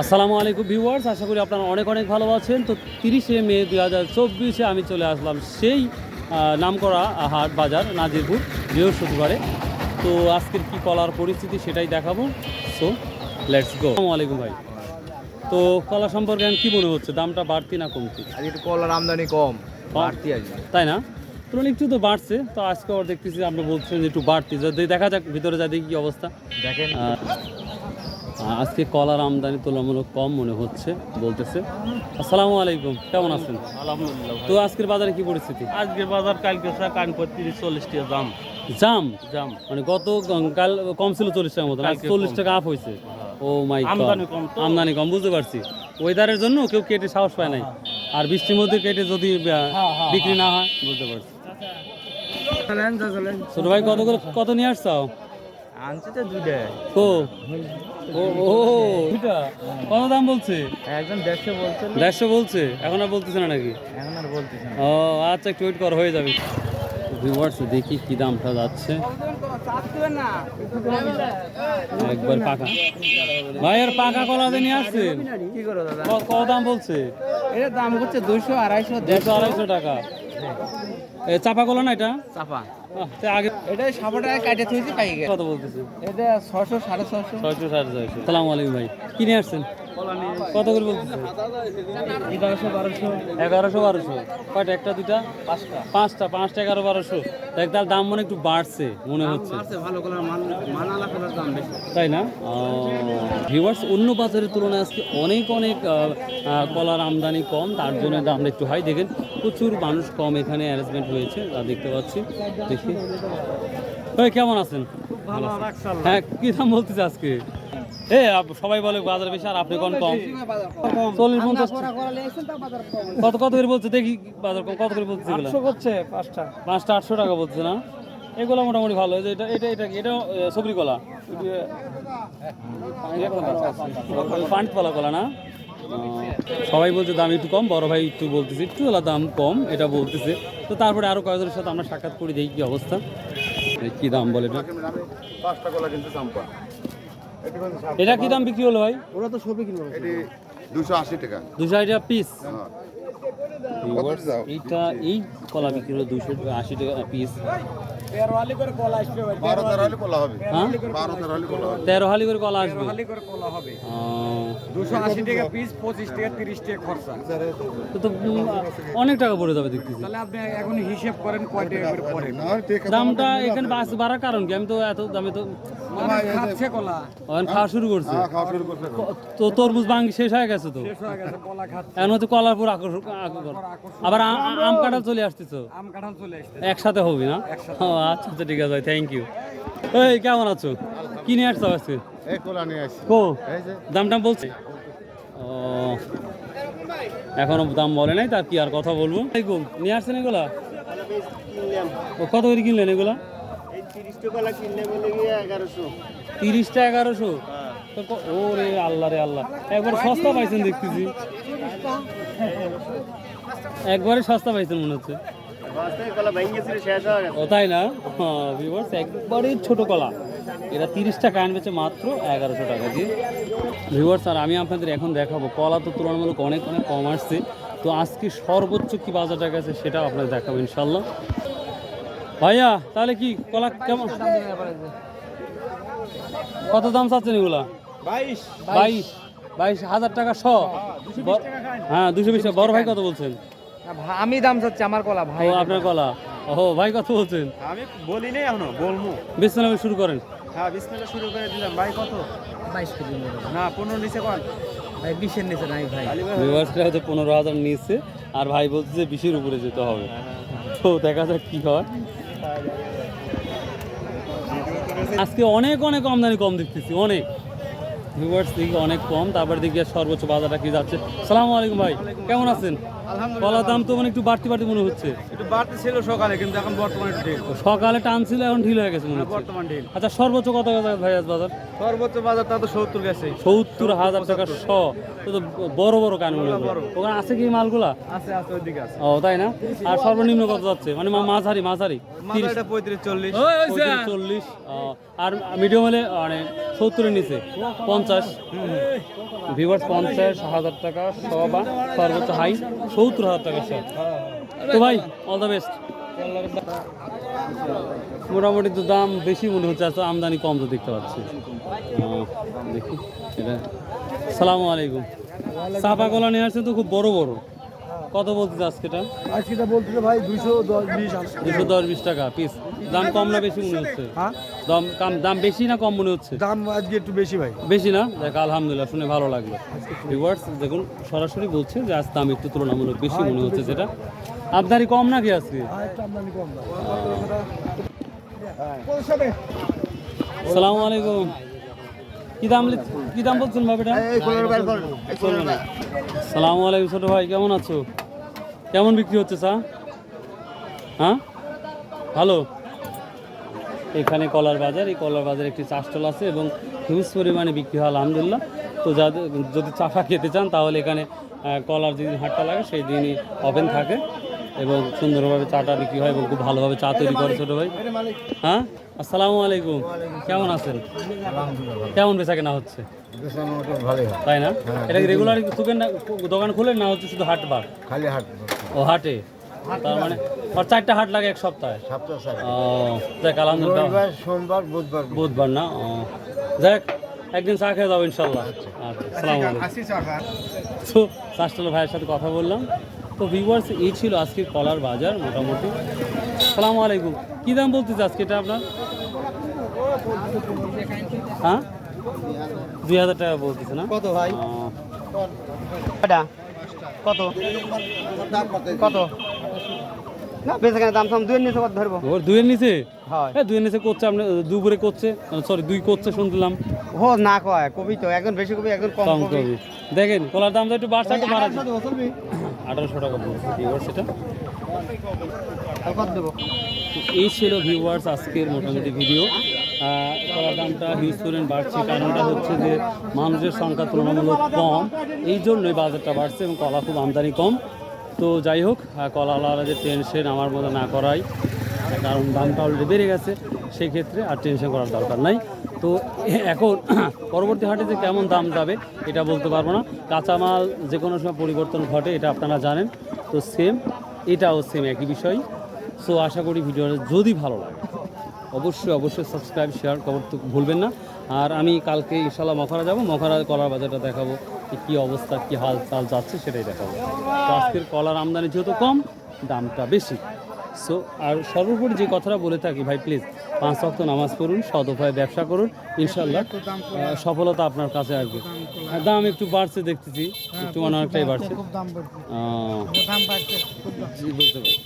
আসসালামু আলাইকুম ভিউয়ার্স, আশা করি আপনারা অনেক অনেক ভালো আছেন। তো 30শে মে 2024 আমি চলে আসলাম সেই নামকরা হাট বাজার নাজিরপুর বৃহস্পতিবারে। তো আজকের কি কলার পরিস্থিতি সেটাই দেখাবো। So let's go. আসসালামু আলাইকুম ভাই। তো কলা সম্পর্কে কি মনে হচ্ছে, দামটা বাড়তি না কমতি? আজ একটু কলার আমদানি কম, বাড়তি আছে, তাই না? তুলনায় একটু তো বাড়ছে, তো আজকে ওর দেখতেছি আপনি বলছেন যে একটু বাড়তি। যদি দেখা যাক ভিতরে যা দেখি কি অবস্থা। দেখেন আজকে কলার আমদানি তুলনামূলক কম মনে হচ্ছে বলতেছে। আসসালামু আলাইকুম, কেমন আছেন? আলহামদুলিল্লাহ। তো আজকের বাজারে কি পরিস্থিতি? আজকের বাজার কালকে কানপুর 30-40 টাকা দাম। জাম জাম মানে কাল কম ছিল 40 টাকার মতো, আজ কালকে 40 কম। টাকা আপ হয়েছে। ও মাই গড, আমদানি কম তো। আমদানি কম, বুঝতে পারছি। ওয়েদারের জন্য কেউ কেটে সাহস পায় নাই, আর বৃষ্টির মধ্যে কেটে যদি বিক্রি না হয়, বুঝতে পারছি। ছোট ভাই কত নিয়ে আসছাও? আনছে তো দুইটা, ও ও ও দুইটা কত দাম বলছে? একজন 150 বলছে, 150 বলছে, এখন আর বলতেছে না নাকি? এখন আর বলতেছে না। ও আচ্ছা, একটু ওয়েট কর, হয়ে যাবে। ভিউয়ার্স দেখি কি দামটা যাচ্ছে। একবার পাকা ভাই, আর পাকা কলা দিয়ে নিয়ে আসছেন? কি করো দাদা? কত দাম বলছে? এটা দাম হচ্ছে 200, 250, 200-250 টাকা। চাপা কলা না এটা? চাপা। আগে এটা 7 টাকা কাটে থইছে পাই গেছে। কত বলতেছে? এটা 600, 650। 600-650। সালাম আলাইকুম ভাই, কি নিয়ে আসছেন? কত করে বলতেছে? 1100, 1100-1200। কয়টা? একটা দুইটা পাঁচটা 1100-1200। দেখ, তার দাম মনে একটু বাড়ছে মনে হচ্ছে, ভালো কলার মান আলা কলার দাম বেশি, তাই না? ভিউয়ার্স, অন্য বাজারের তুলনায় আজকে অনেক কলার আমদানি কম, তার জন্য দামটা একটু হাই। দেখেন প্রচুর মানুষ কম এখানে অ্যারেঞ্জমেন্ট হয়েছে, তা দেখতে পাচ্ছি। দেখি ভাই, কেমন আছেন? ভালো রাখছাল। হ্যাঁ, কি দাম বলতেছে আজকে? সবাই বলে বাজার বেশি, আর আপনি কোন কম? 40-50। কত করে বলছে দেখি বাজার কম? কত করে বলছে? এগুলো 800 করছে পাঁচটা। 800 টাকা বলছে না? এগুলো মোটামুটি ভালো। এই যে এটা সবরি কলা, পান্ট কলা না? সবাই বলছে দাম একটু কম, বড় ভাই একটু বলতেছে একটু দাম কম, এটা বলতেছে। তো তারপরে আরো কয়েকজনের সাথে আমরা সাক্ষাৎ করি, দেখি কি অবস্থা, কি দাম বলে। এটা কি দাম বিক্রি হলো ভাই? ওরা তো সবই কিনলো। 280 টাকা। 260 টাকা পিস। হ্যাঁ। এইটা এই কলা বিক্রি হলো 280 টাকা পিস। 13 হালি করে কলা আসবে ভাই। 12-13 হলে কলা হবে। হ্যাঁ, 12-13 হলে কলা হবে। 13 হালি করে কলা আসবে। হালি করে কলা হবে। 280 টাকা পিস, 25 টাকা 30 টাকা খরচা। তো অনেক টাকা পড়ে যাবে দেখতেছি। তাহলে আপনি এখন হিসাব করেন কয় টাকা করে পড়ে। না, ঠিক আছে। দামটা এখানে বাড়ার কারণ কি? আমি তো এত দামে তো খাচ্ছে কলা। খাওয়া শুরু করছে। হ্যাঁ, খাওয়া শুরু করছে এখন। তো তরমুজ ভাঙি শেষ হয়ে গেছে তো, শেষ হয়ে গেছে, কলা খাচ্ছে। এখন হচ্ছে কলার পুরো আকর্ষণ। আবার আম কাঁঠাল চলে আসতেছো, আম কাঁঠাল চলে আসছে। একসাথে হবে না? ও আচ্ছা আচ্ছা, ঠিক আছে, থ্যাংক ইউ। এই কেমন আছো? কি নিয়ে আসছো আজকে? এই কলা নিয়ে আসি। কো এই যে দাম বলছে? ও, এখনো দাম বলে নাই, তার কি আর কথা বলবো। নিয়ে আসছেন এগুলা? ও কত করে কিনলেন এগুলা? 30টা 1100। ওরে আল্লাহ রে আল্লাহ, একবার সস্তা পাইছেন দেখতেছি, একবারে সস্তা পাইছেন মনে হচ্ছে। ও তাই না? ভিউয়ার্স, একবারে ছোট কলা, এটা 30 টাকা আনবেছে মাত্র 1100 টাকা দিয়ে। ভিউয়ার্স, আর আমি আপনাদের এখন দেখাবো, কলা তো তুলনামূলক অনেক কম আসছে। তো আজকে সর্বোচ্চ কি বাজারটা গেছে সেটাও আপনাদের দেখাবো ইনশাল্লাহ। ভাইয়া, তাহলে কি কলা কেমন, কত দাম চাচ্ছেন এগুলা? 22,000 টাকা শ। হ্যাঁ, 220 টাকা। বড় ভাই কত বলছেন? আমি দাম চাচ্ছি আমার কলা ভাই। ও, আপনার কলা। ও ভাই, কত বলছেন? আমি বলি নাই এখনো, বলবো। বিসমিল্লাহ শুরু করেন। হ্যাঁ, বিসমিল্লাহ শুরু করে দিলাম। ভাই কত? 22 কেজি না, 15 নিচে কোন? ভাই 20 এর নিচে নাই ভাই। ভিউয়ার্সরা হয়তো 15,000 নিচ্ছে, আর ভাই বলছে যে 20-এর উপরে যেতে হবে। তো দেখা যাক কি হয়। আজকে অনেক আমদানি কম দেখতেছি, অনেক। ভিউয়ার্স দেখি অনেক কম, তারপর দেখি আর সর্বোচ্চ বাজারটা কি যাচ্ছে। সালামু আলাইকুম ভাই, কেমন আছেন? কলার দাম তো মানে একটু বাড়তি বাড়তি মনে হচ্ছে। একটু বাড়তি ছিল সকালে, কিন্তু এখন বর্তমানে একটু ঢিল। তো সকালে টান ছিল, এখন ঢিল হয়ে গেছে মনে হচ্ছে। বর্তমান ঢিল। আচ্ছা সর্বোচ্চ কত গেছে ভাই আজ বাজার? সর্বোচ্চ বাজারটা তো 70 গেছে। 70,000 টাকা শ। তো তো বড় বড় কান মনে হয়। বড়। ওখানে আছে কি মালগুলা? আছে আছে, ওইদিকে আছে। ও তাই না? আর সর্বনিম্ন কত যাচ্ছে? মানে মাঝারি মাঝারি মাথা এটা 35-40। 40। আর মিডিয়াম হলে মানে 70-এর নিচে 50। ভিউয়ার্স 50,000 টাকা শ বা সর্বোচ্চ হাই 70,000 টাকা শ। তো ভাই অল দ্য বেস্ট। মোটামুটি তো দাম বেশি মনে হচ্ছে, আসলে আমদানি কম তো দেখতে পাচ্ছি। দেখি এটা। সালামু আলাইকুম। চাপা কলা নিয়ে আসছে তো খুব বড় বড়। কত বলতে আজকে এটা? আজকেটা বলতে ভাই 210-20 210-20 টাকা পিস। দাম কম না বেশি মনে হচ্ছে? হ্যাঁ, দাম বেশি না কম মনে হচ্ছে? দাম আজকে একটু বেশি ভাই। বেশি না? দেখ আলহামদুলিল্লাহ, শুনে ভালো লাগলো। ভিউয়ার্স দেখুন সরাসরি বলছে যে আজ দাম একটু তুলনামূলক বেশি মনে হচ্ছে। যেটা আমদানি কম নাকি আজকে? একটু আমদানি কম। সালামু আলাইকুম। কি দাম বলছেন বাবাটা? সালামু আলাইকুম ছোট ভাই, কেমন আছো? কেমন বিক্রি হচ্ছে চা? হ্যাঁ ভালো। এখানে কলার বাজার, এই কলার বাজারে একটি চা স্টল আছে এবং হিউজ পরিমাণে বিক্রি হয় আলহামদুলিল্লাহ। তো যাদের যদি চাটা খেতে চান তাহলে এখানে কলার যেদিন হাটটা লাগে সেই দিনই ওপেন থাকে এবং সুন্দরভাবে চাটা বিক্রি হয় এবং খুব ভালোভাবে চা তৈরি করে ছোটো ভাই। হ্যাঁ আসসালামু আলাইকুম, কেমন আছেন? কেমন বেচা কেনা হচ্ছে? তাই না? এটা কি রেগুলার দোকান খুলেন না হচ্ছে শুধু হাট বার? খালি হাট ও হাটে, তার মানে আর 4টা হাট লাগে এক সপ্তাহে? ও যাক আলহামদুলিল্লাহ। সোমবার বুধবার না? ও যাক একদিন চা খেয়ে যাবো ইনশাল্লাহ। আচ্ছা আসসালামু আলাইকুম। তো চাষটাল ভাইয়ের সাথে কথা বললাম। তো ভিউয়ার্স এই ছিল আজকের কলার বাজার মোটামুটি। আসসালামু আলাইকুম। কী দাম বলতেছে আজকে এটা আপনার? হ্যাঁ 2,000 টাকা বলতেছে না? কত ভাই? কত কত না বেশি কেন দাম? 2 এর নিচে কত ধরবো? ওর 2-এর নিচে? হয়। হ্যাঁ 2-এর নিচে করছে, আপনি দুপুরে করছে, সরি 2 করছে শুনলাম। হো না কয় কবি তো একজন বেশি কবি একজন কম কম কবি। কবি। দেখেন কলার দামটা একটু বাড়ছে, একটু বাড়াচ্ছে। 1800 টাকা বলছে ভিউয়ার্স এটা। আর কত দেবো? এই ছিল ভিউয়ার্স আজকের মোটামুটি ভিডিও। কলার দামটা হিউজ পরিমাণ বাড়ছে, কারণটা হচ্ছে যে মানুষের সংখ্যা তুলনামূলক কম, এই জন্যই বাজারটা বাড়ছে এবং কলা খুব আমদানি কম। তো যাই হোক, কলাওয়ালা যে টেনশন আমার মতো না করাই, কারণ দামটা অলরেডি বেড়ে গেছে, সেই ক্ষেত্রে আর টেনশন করার দরকার নাই। তো এখন পরবর্তী হাটে যে কেমন দাম যাবে এটা বলতে পারবো না। কাঁচামাল যে কোনো সময় পরিবর্তন ঘটে, এটা আপনারা জানেন। তো এটাও সেম একই বিষয়। সো আশা করি ভিডিওটা যদি ভালো লাগে অবশ্যই সাবস্ক্রাইব শেয়ার করতে ভুলবেন না। আর আমি কালকে ইনশাল্লাহ মখরা যাব, মখরা কলার বাজারটা দেখাবো, কী অবস্থা, কী হাল চাল যাচ্ছে সেটাই দেখাবো। তো আজকের কলার আমদানি যেহেতু কম, দামটা বেশি। সো আর সর্বোপরি যে কথাটা বলে থাকি ভাই, প্লিজ 5 ওয়াক্ত নামাজ পড়ুন, সৎ উপায়ে ব্যবসা করুন, ইনশাল্লাহ সফলতা আপনার কাছে আসবে। দাম একটু বাড়ছে দেখতেছি, একটু অনেকটাই বাড়ছে। জি, বুঝতে পারছি।